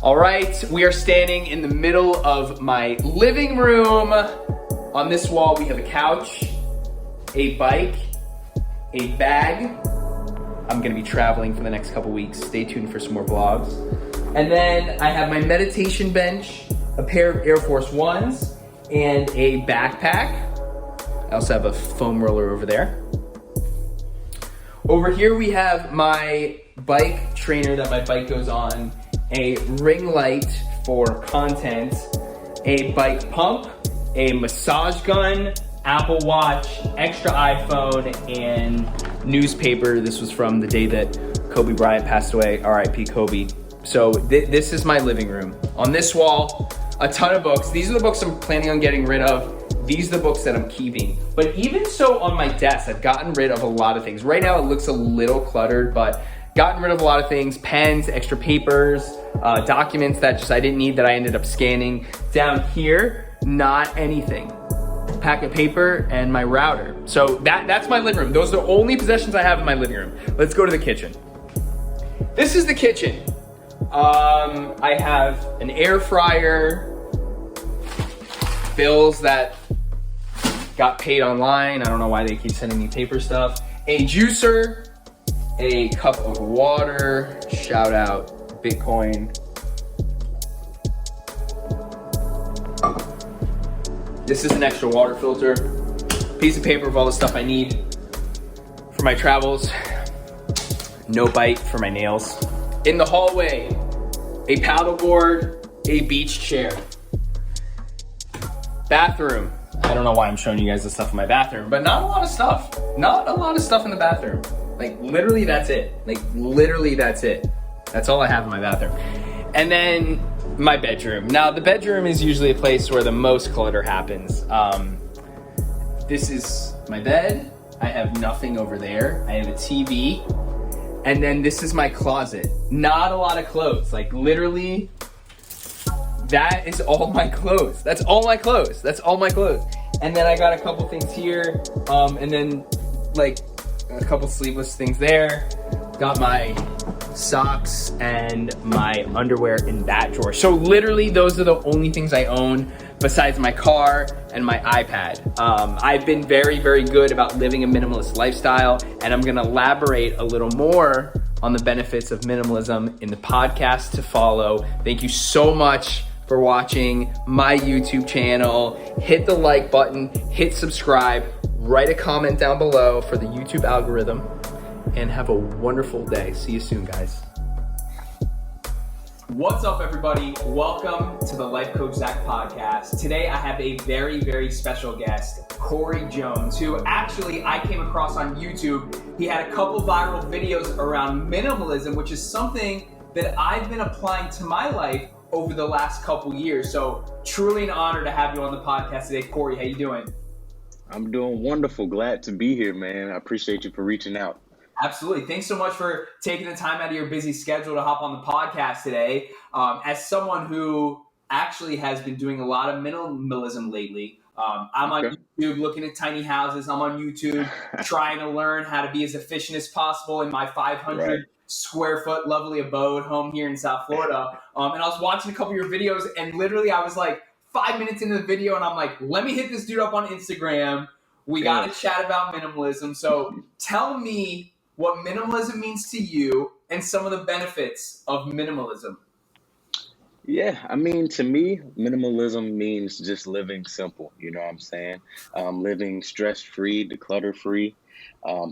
All right, we are standing in the middle of my living room. On this wall, we have a couch, a bike, a bag. I'm gonna be traveling for the next couple weeks. Stay tuned for some more vlogs. And then I have my meditation bench, a pair of Air Force Ones, and a backpack. I also have a foam roller over there. Over here we have my bike trainer that my bike goes on, a ring light for content, a bike pump, a massage gun, Apple Watch, extra iPhone, and newspaper. This was from the day that Kobe Bryant passed away, RIP Kobe. So this is my living room. On this wall, a ton of books. These are the books I'm planning on getting rid of. These are the books that I'm keeping. But even so, on my desk, I've gotten rid of a lot of things. Right now it looks a little cluttered, but gotten rid of a lot of things, pens, extra papers, documents that just I didn't need that I ended up scanning. Down here, not anything. Pack of paper and my router. So that's my living room. Those are the only possessions I have in my living room. Let's go to the kitchen. This is the kitchen. I have an air fryer, bills that got paid online. I don't know why they keep sending me paper stuff. A juicer, a cup of water, shout out Bitcoin. This is an extra water filter, piece of paper of all the stuff I need for my travels, no bite for my nails. In the hallway, a paddleboard, a beach chair. Bathroom. I don't know why I'm showing you guys the stuff in my bathroom, but not a lot of stuff. Not a lot of stuff in the bathroom. Like literally that's it. That's all I have in my bathroom. And then my bedroom. Now the bedroom is usually a place where the most clutter happens. This is my bed. I have nothing over there. I have a TV. And then this is my closet. Not a lot of clothes. Like literally, that is all my clothes. That's all my clothes. And then I got a couple things here. And then like a couple sleeveless things there. Got my socks and my underwear in that drawer. So literally those are the only things I own besides my car and my iPad. I've been very, very good about living a minimalist lifestyle, and I'm gonna elaborate a little more on the benefits of minimalism in the podcast to follow. Thank you so much for watching my YouTube channel. Hit the like button, hit subscribe, write a comment down below for the YouTube algorithm, and have a wonderful day. See you soon, guys. What's up, everybody? Welcome to the Life Coach Zach podcast. Today, I have a very, very special guest, Corey Jones, who actually I came across on YouTube. He had a couple viral videos around minimalism, which is something that I've been applying to my life over the last couple years. So truly an honor to have you on the podcast today. Corey, how you doing? I'm doing wonderful. Glad to be here, man. I appreciate you for reaching out. Absolutely. Thanks so much for taking the time out of your busy schedule to hop on the podcast today. As someone who actually has been doing a lot of minimalism lately, I'm on YouTube looking at tiny houses. I'm on YouTube trying to learn how to be as efficient as possible in my 500 square foot lovely abode home here in South Florida. And I was watching a couple of your videos, and literally I was like 5 minutes into the video and I'm like, let me hit this dude up on Instagram. We got to chat about minimalism. So tell me what minimalism means to you and some of the benefits of minimalism. Yeah, I mean, to me, minimalism means just living simple. You know what I'm saying? Living stress-free, declutter-free.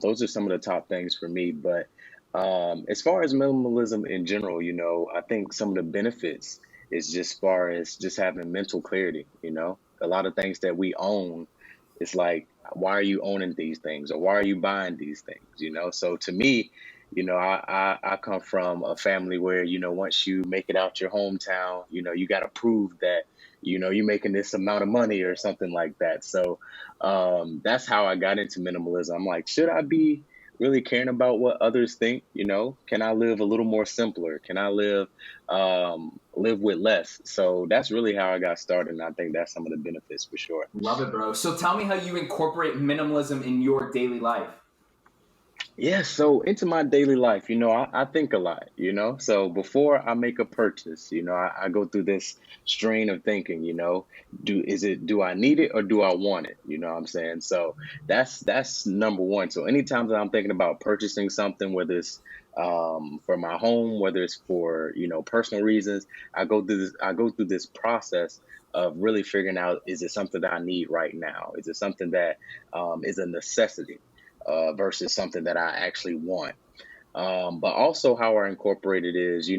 Those are some of the top things for me. But as far as minimalism in general, you know, I think some of the benefits is just as far as just having mental clarity. You know, a lot of things that we own, it's like, why are you owning these things, or why are you buying these things? You know, so to me, you know, I come from a family where, you know, once you make it out your hometown, you know, you got to prove that, you know, you're making this amount of money or something like that. So that's how I got into minimalism. I'm like, should I be really caring about what others think? You know, can I live a little more simpler? Can I live with less? So that's really how I got started. And I think that's some of the benefits for sure. Love it, bro. So tell me how you incorporate minimalism in your daily life. Yeah, so into my daily life, I think a lot, So before I make a purchase, I go through this strain of thinking, do I need it or do I want it? You know what I'm saying? So that's number one. So anytime that I'm thinking about purchasing something, whether it's for my home, whether it's for, personal reasons, I go through this process of really figuring out, is it something that I need right now? Is it something that is a necessity? Versus something that I actually want. But also how I incorporate it is,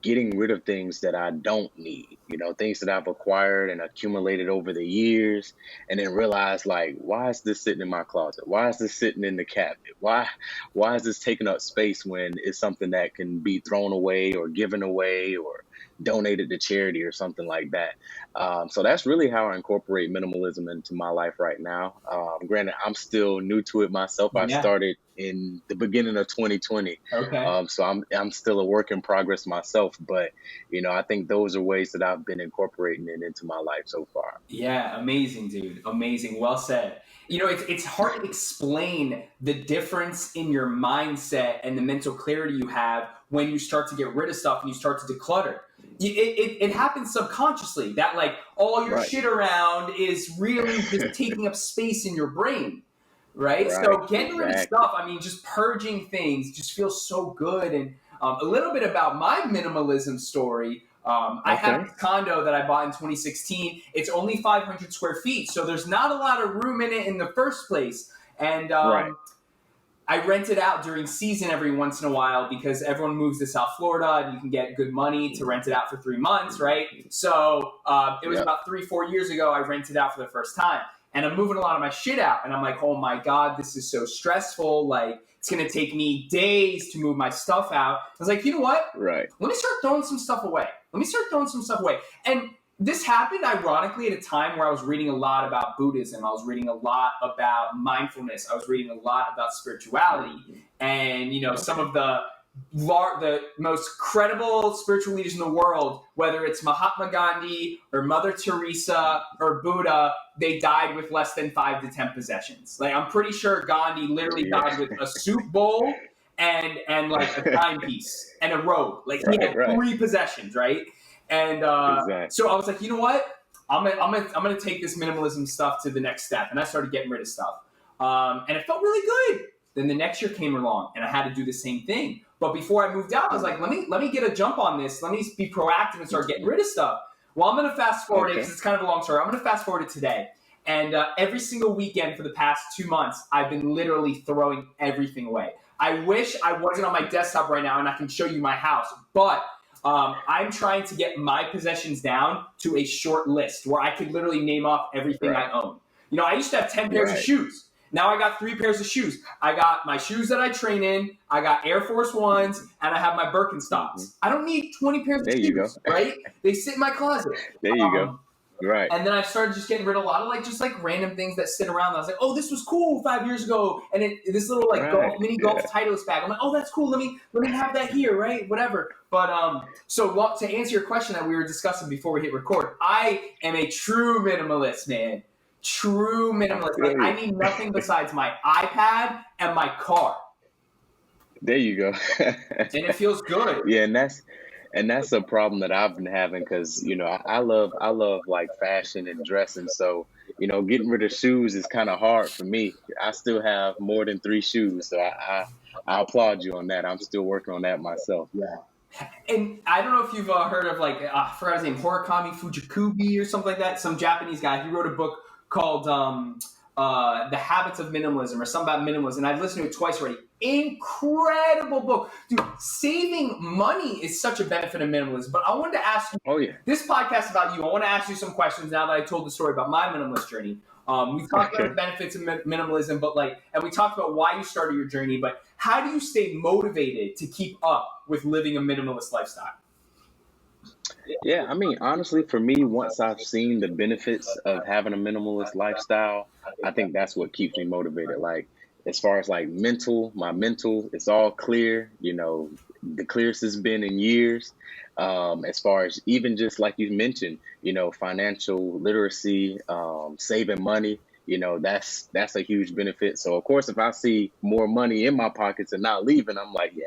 getting rid of things that I don't need, things that I've acquired and accumulated over the years, and then realize like, why is this sitting in my closet? Why is this sitting in the cabinet? Why is this taking up space when it's something that can be thrown away or given away or donated to charity or something like that? So that's really how I incorporate minimalism into my life right now. Granted, I'm still new to it myself. I Yeah. started in the beginning of 2020, Okay. so I'm still a work in progress myself. But I think those are ways that I've been incorporating it into my life so far. Yeah, amazing, dude. Amazing. Well said. It's hard to explain the difference in your mindset and the mental clarity you have when you start to get rid of stuff and you start to declutter. It happens subconsciously that like all your Right, shit around is really just taking up space in your brain, right? right, So getting rid of exactly. stuff, I mean, just purging things just feels so good. And a little bit about my minimalism story. I have Okay, this condo that I bought in 2016. It's only 500 square feet, so there's not a lot of room in it in the first place. And right. I rent it out during season every once in a while because everyone moves to South Florida and you can get good money to rent it out for 3 months, right? So it was Yep. about 3, 4 years ago I rented out for the first time. And I'm moving a lot of my shit out. And I'm like, oh my God, this is so stressful. Like, it's going to take me days to move my stuff out. I was like, you know what? Right. Let me start throwing some stuff away. Let me start throwing some stuff away. And this happened ironically at a time where I was reading a lot about Buddhism. I was reading a lot about mindfulness. I was reading a lot about spirituality. And, some Okay. of the most credible spiritual leaders in the world, whether it's Mahatma Gandhi or Mother Teresa or Buddha, they died with less than 5 to 10 possessions. Like I'm pretty sure Gandhi literally Yeah. died with a soup bowl and like a timepiece and a robe. Like he Right. had Right. 3 possessions, right? And Exactly. so I was like, you know what? I'm gonna take this minimalism stuff to the next step, and I started getting rid of stuff, and it felt really good. Then the next year came along, and I had to do the same thing. But before I moved out, I was like, let me get a jump on this. Let me be proactive and start getting rid of stuff. Well, I'm gonna fast forward it because Okay. it's kind of a long story. I'm gonna fast forward it today. And every single weekend for the past 2 months, I've been literally throwing everything away. I wish I wasn't on my desktop right now and I can show you my house, but I'm trying to get my possessions down to a short list where I could literally name off everything Right. I own. I used to have 10 pairs of Right. shoes. Now I got 3 pairs of shoes. I got my shoes that I train in, I got Air Force Ones, and I have my Hmm. Birkenstocks. I don't need 20 pairs of There you go. shoes, right? They sit in my closet. There you go. Um, Right. and then I started just getting rid of a lot of just random things that sit around. I was like, oh, this was cool 5 years ago, and this little like Right. golf mini golf Yeah. Titleist bag. I'm like, oh, that's cool. Let me have that here, right? Whatever. But to answer your question that we were discussing before we hit record, I am a true minimalist, man. True I minimalist. Like feel I you. need nothing besides my iPad and my car, There you go. and it feels good. Yeah, and that's a problem that I've been having because I love like fashion and dressing. So getting rid of shoes is kind of hard for me. I still have more than 3 shoes, so I applaud you on that. I'm still working on that myself. Yeah. And I don't know if you've heard of I forgot his name, Horikami Fujikubi or something like that. Some Japanese guy. He wrote a book called The Habits of Minimalism or something about minimalism. And I've listened to it twice already. Incredible book, dude. Saving money is such a benefit of minimalism. But I wanted to ask you Oh yeah. this podcast about you. I want to ask you some questions now that I told the story about my minimalist journey. We talked about the Okay. benefits of minimalism, but and we talked about why you started your journey. But how do you stay motivated to keep up with living a minimalist lifestyle? Yeah, I mean, honestly, for me, once I've seen the benefits of having a minimalist lifestyle, I think that's what keeps me motivated. Like, as far as like my mental, it's all clear, the clearest it's been in years. As far as even just like you mentioned, financial literacy, saving money, that's a huge benefit. So of course, if I see more money in my pockets and not leaving, I'm like, yeah,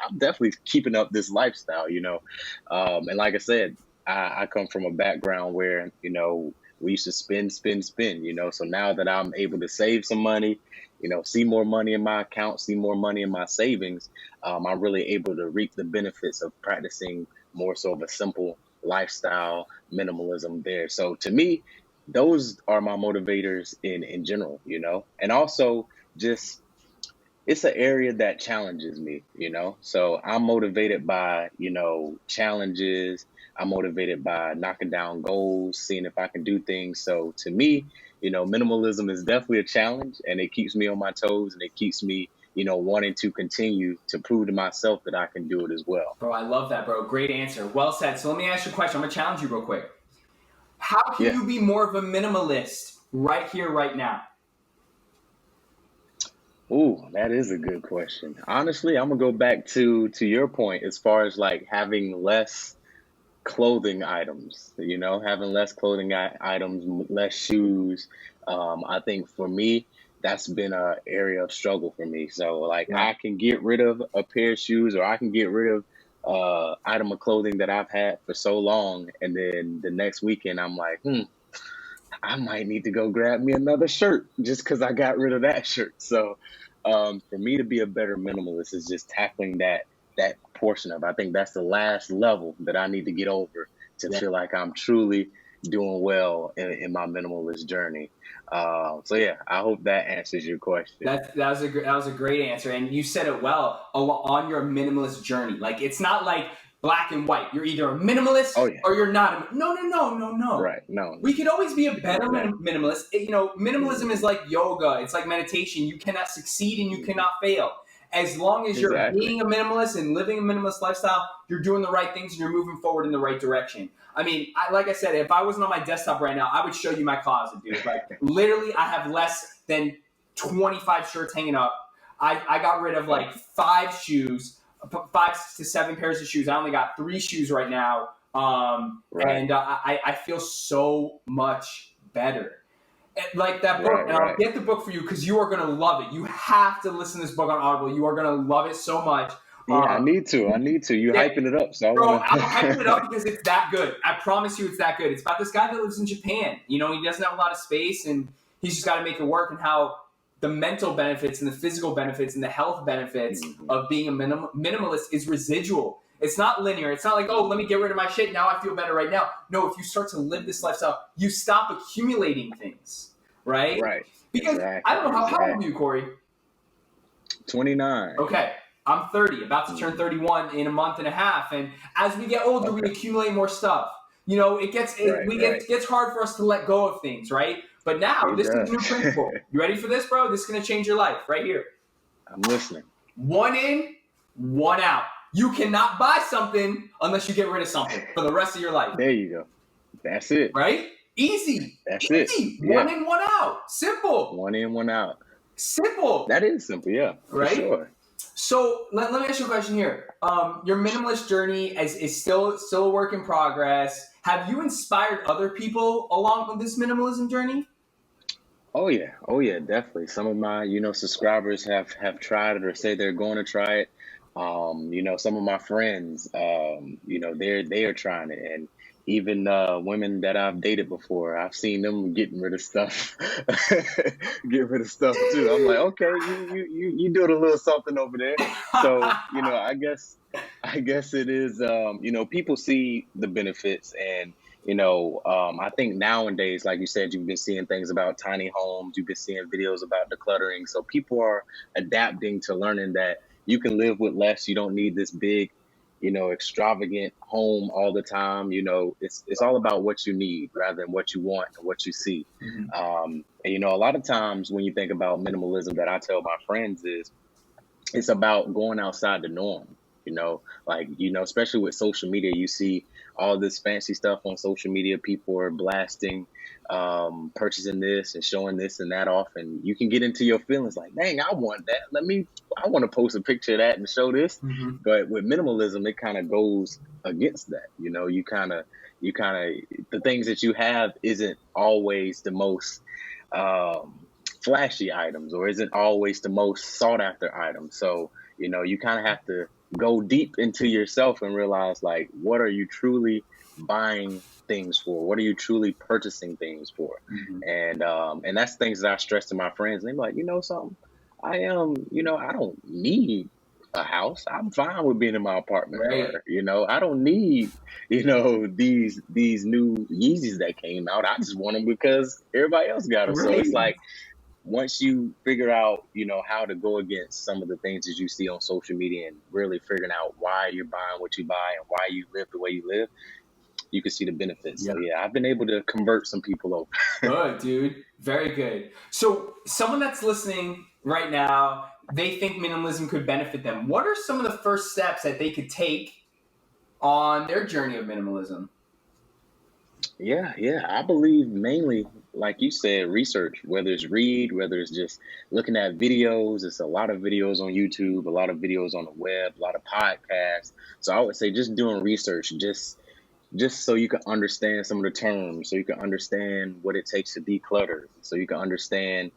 I'm definitely keeping up this lifestyle. And like I said, I come from a background where we used to spend. So now that I'm able to save some money, see more money in my account, see more money in my savings, I'm really able to reap the benefits of practicing more so of a simple lifestyle, minimalism there. So to me, those are my motivators in general, and also just it's an area that challenges me. So I'm motivated by, challenges. I'm motivated by knocking down goals, seeing if I can do things. So to me, minimalism is definitely a challenge, and it keeps me on my toes, and it keeps me, wanting to continue to prove to myself that I can do it as well. Bro, I love that, bro. Great answer. Well said. So let me ask you a question. I'm going to challenge you real quick. How can Yeah. you be more of a minimalist right here, right now? Ooh, that is a good question. Honestly, I'm gonna go back to your point as far as like having less clothing items, having less clothing items, less shoes. I think for me, that's been a area of struggle for me. So like Yeah. I can get rid of a pair of shoes, or I can get rid of item of clothing that I've had for so long, and then the next weekend I'm like, I might need to go grab me another shirt just because I got rid of that shirt. So for me to be a better minimalist is just tackling that portion of it. I think that's the last level that I need to get over to Yeah. feel like I'm truly doing well in my minimalist journey. So yeah, I hope that answers your question. That was a great answer, and you said it well on your minimalist journey. Like it's not like black and white. You're either a minimalist Oh yeah, or you're not. No. right. No, We could always be a better exactly. minimalist. Minimalism is like yoga. It's like meditation. You cannot succeed and you cannot fail. As long as you're Exactly. being a minimalist and living a minimalist lifestyle, you're doing the right things and you're moving forward in the right direction. I mean, like I said, if I wasn't on my desktop right now, I would show you my closet, dude. Like literally, I have less than 25 shirts hanging up. I got rid of like 5 shoes, 5 to 7 pairs of shoes. I only got 3 shoes right now. Right. And I feel so much better. Like that book, and I'll Right. get the book for you because you are going to love it. You have to listen to this book on Audible. You are going to love it so much. Yeah, I need to. You're Yeah. hyping it up, so I Bro, want I'm hyping it up to. because it's that good. I promise you it's that good. It's about this guy that lives in Japan. He doesn't have a lot of space, and he's just got to make it work, and how the mental benefits and the physical benefits and the health benefits of being a minimalist is residual. It's not linear. It's not like, oh, let me get rid of my shit. Now I feel better right now. No, if you start to live this lifestyle, you stop accumulating things, right? Right. Because Exactly. I don't know, how old are you, Corey? 29. Okay. I'm 30, about to turn 31 in a month and a half. And as we get older, we accumulate more stuff. It gets hard for us to let go of things, right? But now, this is a new principle. You ready for this, bro? This is going to change your life right here. I'm listening. 1 in, 1 out. You cannot buy something unless you get rid of something for the rest of your life. There you go. That's it. Right? Easy. That's Easy. it. 1 in, 1 out. Simple. 1 in, 1 out. Simple. That is simple, yeah. Right? For sure. So let me ask you a question here. Your minimalist journey is still a work in progress. Have you inspired other people along with this minimalism journey? Oh yeah, definitely. Some of my, subscribers have tried it or say they're going to try it. Some of my friends, they are trying it, and even women that I've dated before, I've seen them getting rid of stuff, getting rid of stuff too. I'm like, okay, you doing a little something over there. So I guess it is. People see the benefits, and I think nowadays, like you said, you've been seeing things about tiny homes, you've been seeing videos about decluttering. So people are adapting to learning that you can live with less. You don't need this big, extravagant home all the time. It's all about what you need rather than what you want and what you see. Mm-hmm. And a lot of times when you think about minimalism, that I tell my friends is it's about going outside the norm. Especially with social media, you see all this fancy stuff on social media. People are blasting, purchasing this and showing this and that off, and you can get into your feelings like, dang, I want that. I want to post a picture of that and show this. Mm-hmm. But with minimalism, it kind of goes against that. You kind of the things that you have isn't always the most flashy items, or isn't always the most sought after item. So, you kind of have to go deep into yourself and realize, like, what are you truly buying things for? What are you truly purchasing things for? Mhm. And that's things that I stress to my friends. And they're like, something, I don't need a house. I'm fine with being in my apartment, Right. or I don't need these new Yeezys that came out. I just want them because everybody else got them. So Right. it's like, once you figure out, how to go against some of the things that you see on social media, and really figuring out why you're buying what you buy and why you live the way you live, you can see the benefits. Yeah. So yeah, I've been able to convert some people over. Good, dude. Very good. So someone that's listening right now, they think minimalism could benefit them. What are some of the first steps that they could take on their journey of minimalism? Yeah, I believe mainly, like you said, research, whether it's read, whether it's just looking at videos. It's a lot of videos on YouTube, a lot of videos on the web, a lot of podcasts. So I would say just doing research, just so you can understand some of the terms, so you can understand what it takes to declutter, so you can understand,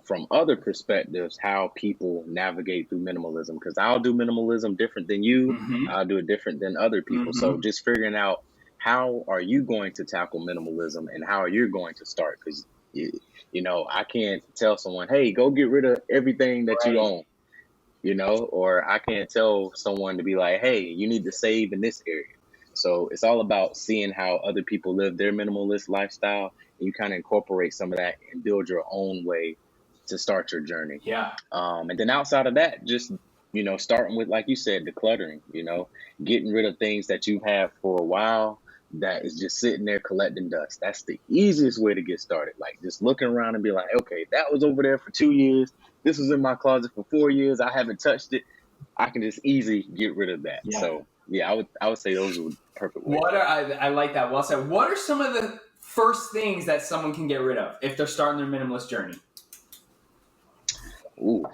from other perspectives, how people navigate through minimalism. Because I'll do minimalism different than you, Mm-hmm. I'll do it different than other people. So Mm-hmm. just figuring out how are you going to tackle minimalism and how are you going to start. Because I can't tell someone, hey, go get rid of everything that you Right. own, or I can't tell someone to be like, hey, you need to save in this area. So it's all about seeing how other people live their minimalist lifestyle, and you kind of incorporate some of that and build your own way to start your journey. Yeah. And then outside of that, just, starting with, like you said, decluttering, getting rid of things that you've had for a while that is just sitting there collecting dust. That's the easiest way to get started. Like, just looking around and be like, okay, that was over there for 2 years. This was in my closet for 4 years. I haven't touched it. I can just easily get rid of that. Yeah. So yeah, I would say those are the perfect ways. I like that. Well said. What are some of the first things that someone can get rid of if they're starting their minimalist journey? Ooh.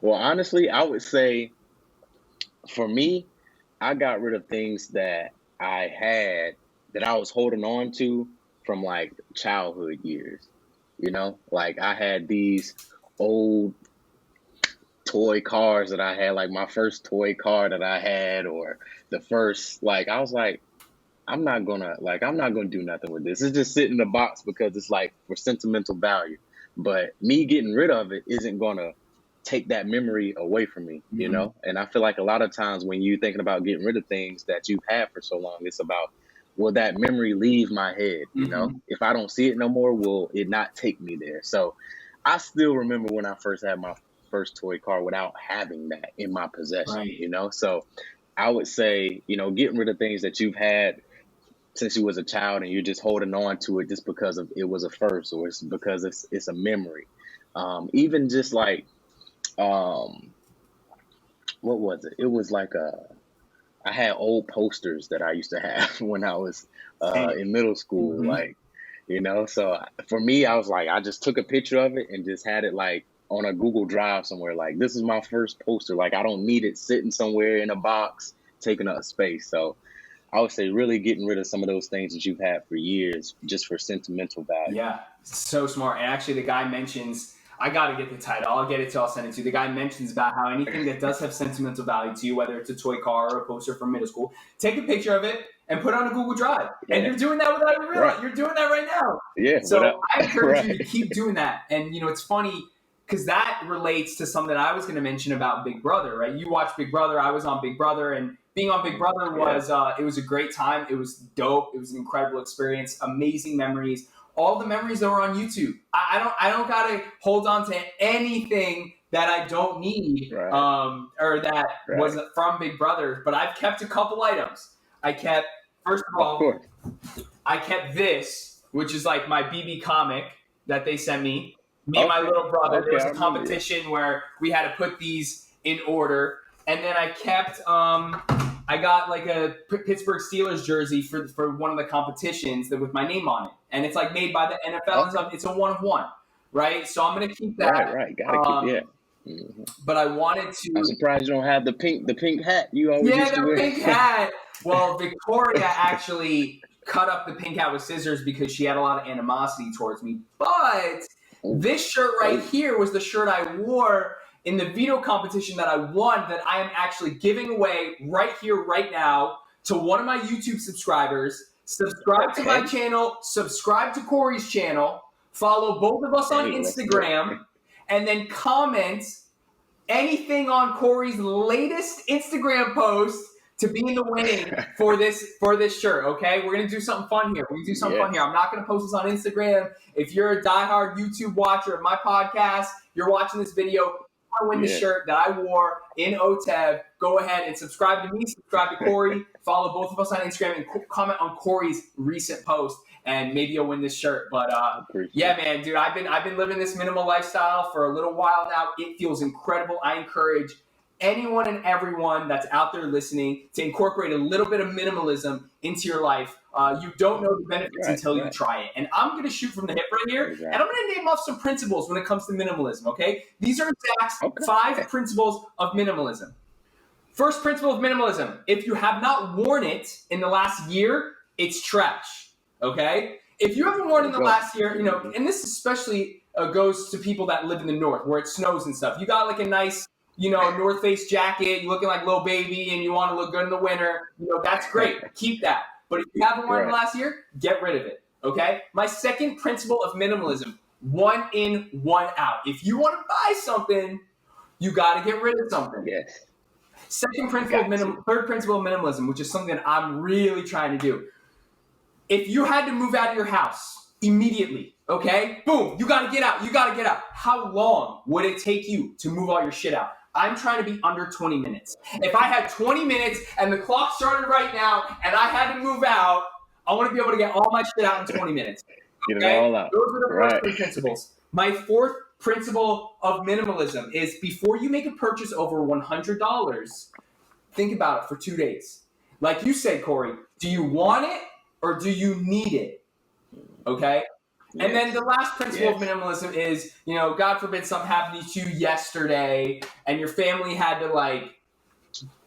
Well, honestly, I would say for me, I got rid of things that I had that I was holding on to from like childhood years. Like I had these old toy cars that I had, like my first toy car that I had, or the first, like, I was like, I'm not gonna do nothing with this. It's just sitting in the box because it's like for sentimental value. But me getting rid of it isn't gonna take that memory away from me, Mm-hmm. And I feel like a lot of times when you're thinking about getting rid of things that you've had for so long, it's about, will that memory leave my head? Mm-hmm. If I don't see it no more, will it not take me there? So I still remember when I first had my first toy car without having that in my possession, Right. So I would say, getting rid of things that you've had since you was a child and you're just holding on to it just because of it was a first, or it's because it's a memory. Even just like, um, what was it? It was like I had old posters that I used to have when I was Same. in middle school, Mm-hmm. like, So for me, I was like, I just took a picture of it and just had it like on a Google Drive somewhere. Like, this is my first poster. Like, I don't need it sitting somewhere in a box taking up space. So I would say really getting rid of some of those things that you've had for years just for sentimental value. Yeah, so smart. And actually, the guy mentions, I got to get the title. I'll get it to, I'll send it to you. The guy mentions about how anything that does have sentimental value to you, whether it's a toy car or a poster from middle school, take a picture of it and put it on a Google Drive. Yeah. And you're doing that without even realizing. Right. You're doing that right now. Yeah. So I encourage you to Right. keep doing that. And, it's funny because that relates to something that I was going to mention about Big Brother, right? You watched Big Brother. I was on Big Brother. And being on Big Brother was, it was a great time. It was dope. It was an incredible experience, amazing memories. All the memories that were on YouTube. I don't gotta hold on to anything that I don't need, Right. or that Right. wasn't from Big Brother. But I've kept a couple items. I kept, first of Of all, course. I kept this, which is like my BB comic that they sent me. Me and my Okay. little brother. There Okay. was I a remember that. competition where we had to put these in order, and then I kept. I got like a Pittsburgh Steelers jersey for one of the competitions with my name on it, and it's like made by the NFL and stuff. It's a 1 of 1, right? So I'm gonna keep that. Right. Gotta keep. Yeah. Mhm. But I wanted I'm to. surprised you don't have the pink hat you always Yeah, used to the wear. pink hat. Well, Victoria actually cut up the pink hat with scissors because she had a lot of animosity towards me. But this shirt right here was the shirt I wore in the veto competition that I won, that I am actually giving away right here, right now, to one of my YouTube subscribers. Subscribe to my channel, subscribe to Corey's channel, follow both of us on Instagram, and then comment anything on Corey's latest Instagram post to be in the winning for this shirt, okay? We're going to do something fun here. I'm not going to post this on Instagram. If you're a diehard YouTube watcher of my podcast, you're watching this video, I win the shirt that I wore in OTEV, go ahead and subscribe to me, subscribe to Corey, follow both of us on Instagram, and comment on Corey's recent post, and maybe you'll win this shirt. But yeah, man, dude, I've been living this minimal lifestyle for a little while now. It feels incredible. I encourage anyone and everyone that's out there listening to incorporate a little bit of minimalism into your life. You don't know the benefits until you try it. And I'm going to shoot from the hip right here, and I'm going to name off some principles when it comes to minimalism, okay? These are Zach's 5 principles of minimalism. First principle of minimalism: if you have not worn it in the last year, it's trash, okay? If you haven't worn it in the last year, you know, and this especially goes to people that live in the north where it snows and stuff. You got like a nice, you know, North Face jacket, you're looking like Lil Baby, and you want to look good in the winter, you know, that's great. Keep that. But if you haven't worn it last year, get rid of it, okay? My second principle of minimalism: one in, one out. If you want to buy something, you got to get rid of something. Yes. Third principle of minimalism, which is something that I'm really trying to do. If you had to move out of your house immediately, okay? Boom, you got to get out. You got to get out. How long would it take you to move all your shit out? I'm trying to be under 20 minutes. If I had 20 minutes and the clock started right now and I had to move out, I want to be able to get all my shit out in 20 minutes. Okay? Get it all out. Those are the first 3 principles. My fourth principle of minimalism is, before you make a purchase over $100, think about it for 2 days. Like you said, Corey, do you want it or do you need it? Okay? Yes. And then the last principle of minimalism is, you know, God forbid something happened to you yesterday and your family had to, like,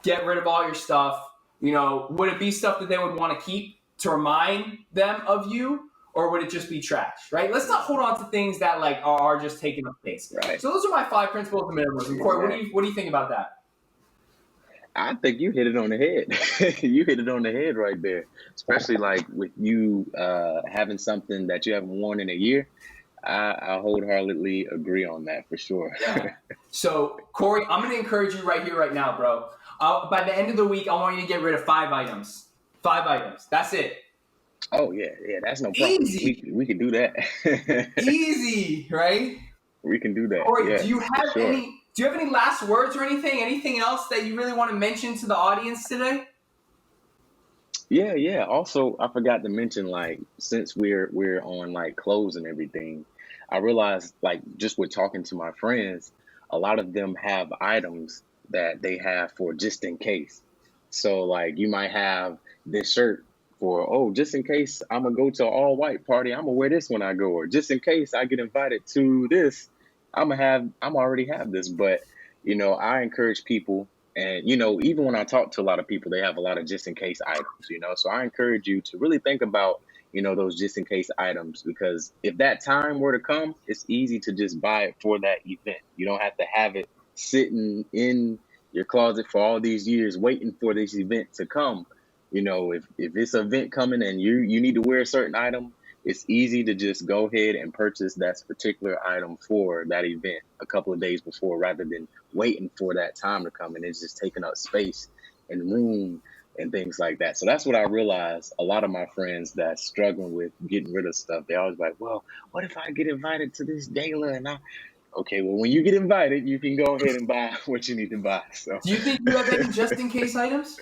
get rid of all your stuff. You know, would it be stuff that they would want to keep to remind them of you, or would it just be trash, right? Let's not hold on to things that, like, are just taking up space. Right. So those are my 5 principles of minimalism. Corey, what do you think about that? I think you hit it on the head. You hit it on the head right there. Especially like with you having something that you haven't worn in a year. I wholeheartedly agree on that for sure. Yeah. So, Corey, I'm going to encourage you right here, right now, bro. By the end of the week, I want you to get rid of 5 items. 5 items. That's it. Oh, yeah. That's no problem. Easy. We can do that. Easy, right? We can do that. Corey, do you have any last words or anything? Anything else that you really want to mention to the audience today? Yeah. Also, I forgot to mention, like, since we're on like clothes and everything, I realized, like, just with talking to my friends, a lot of them have items that they have for just in case. So, like, you might have this shirt for, just in case I'm gonna go to an all white party, I'm gonna wear this when I go, or just in case I get invited to this, I'm already have this. But, you know, I encourage people, and, you know, even when I talk to a lot of people, they have a lot of just in case items, you know, so I encourage you to really think about, you know, those just in case items, because if that time were to come, it's easy to just buy it for that event. You don't have to have it sitting in your closet for all these years waiting for this event to come. You know, if it's an event coming and you need to wear a certain item, it's easy to just go ahead and purchase that particular item for that event a couple of days before, rather than waiting for that time to come, and it's just taking up space and room and things like that. So that's what I realized. A lot of my friends that's struggling with getting rid of stuff, they always like, well, what if I get invited to this gala? And okay, well, when you get invited, you can go ahead and buy what you need to buy. So, do you think you have any just in case items?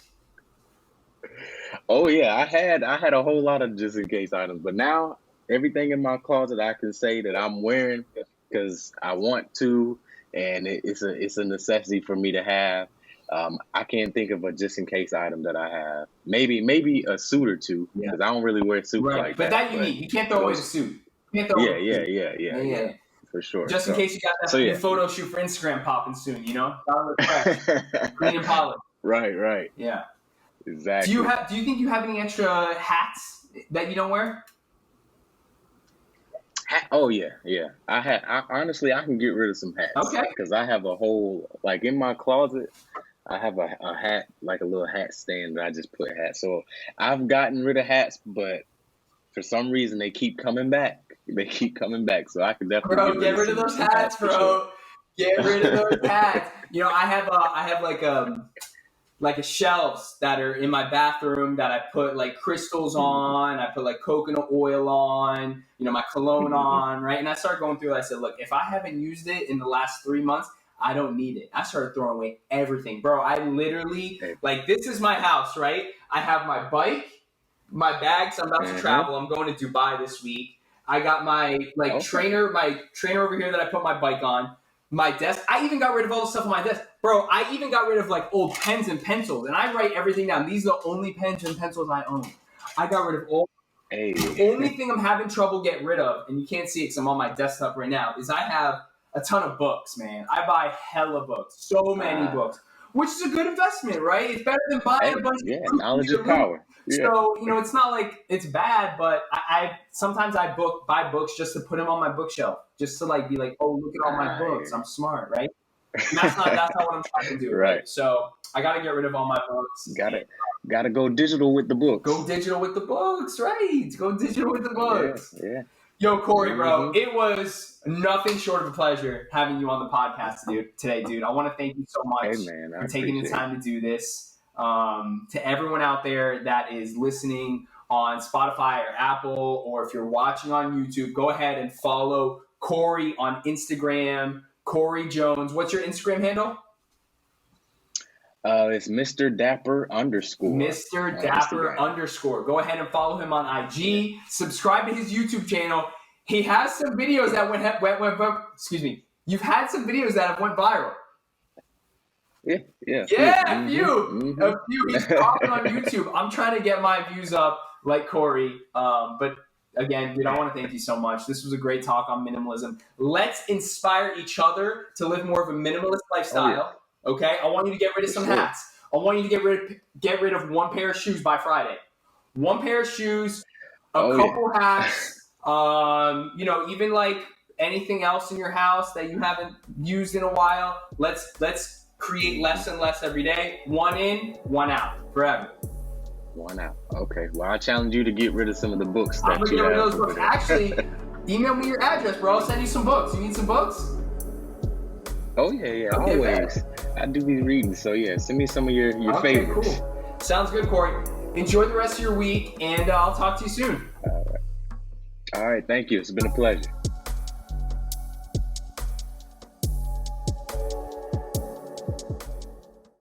Oh yeah, I had a whole lot of just in case items, but now everything in my closet I can say that I'm wearing because I want to, and it's a necessity for me to have. I can't think of a just in case item that I have. Maybe a suit or two, because I don't really wear suits like but that. But that you need. You can't throw away the suit. Yeah, for sure. Just in case you got that new photo shoot for Instagram popping soon, you know? Gotta look fresh, clean and polished. Right. Yeah. Exactly. Do you think you have any extra hats that you don't wear? Oh yeah. Honestly, I can get rid of some hats Okay. because I have a whole like in my closet. I have a hat, like a little hat stand that I just put hats. So I've gotten rid of hats, but for some reason they keep coming back. They keep coming back. So I could definitely Bro, get rid get of rid of those some hats, hats for sure. bro. Get rid of those hats. I have like a shelves that are in my bathroom that I put like crystals on. I put like coconut oil on, my cologne on, right? And I started going through it. I said, look, if I haven't used it in the last 3 months, I don't need it. I started throwing away everything, bro. I literally, like, this is my house, right? I have my bike, my bags. I'm about to travel. I'm going to Dubai this week. I got my trainer over here that I put my bike on. My desk. I even got rid of all the stuff on my desk. Bro, I even got rid of like old pens and pencils. And I write everything down. These are the only pens and pencils I own. I got rid of all. The only thing I'm having trouble getting rid of, and you can't see it because I'm on my desktop right now, is I have a ton of books, man. I buy hella books. So many books. Which is a good investment, right? It's better than buying a bunch of books. Knowledge is power. Yeah. So, it's not like it's bad, but I sometimes I buy books just to put them on my bookshelf, just to like be like, oh, look at all my books. I'm smart, right? And that's not what I'm trying to do, right? So I got to get rid of all my books. Got to go digital with the books. Go digital with the books, right? Go digital with the books. Yeah. Yo, Corey, bro, it was nothing short of a pleasure having you on the podcast today, dude. I want to thank you so much for taking the time to do this. To everyone out there that is listening on Spotify or Apple, or if you're watching on YouTube, go ahead and follow Corey on Instagram, Corey Jones. What's your Instagram handle? It's Mr. Dapper _. Mr. Dapper _. Go ahead and follow him on IG. Subscribe to his YouTube channel. He has some videos that went excuse me. You've had some videos that have went viral. Yeah, a few. He's popping on YouTube. I'm trying to get my views up like Corey. But again, dude, I want to thank you so much. This was a great talk on minimalism. Let's inspire each other to live more of a minimalist lifestyle. Okay, I want you to get rid of some hats. I want you to get rid of one pair of shoes by Friday. One pair of shoes, a couple hats. Even like anything else in your house that you haven't used in a while. Let's create less and less every day. One in, one out, forever. One out. Okay. Well, I challenge you to get rid of some of the books. I'm gonna get rid of those books. Actually, email me your address, bro. I'll send you some books. You need some books? Oh yeah, okay, always. Man. I do be reading, so yeah, send me some of your favorites. Cool. Sounds good, Corey. Enjoy the rest of your week, and I'll talk to you soon. All right. Thank you. It's been a pleasure.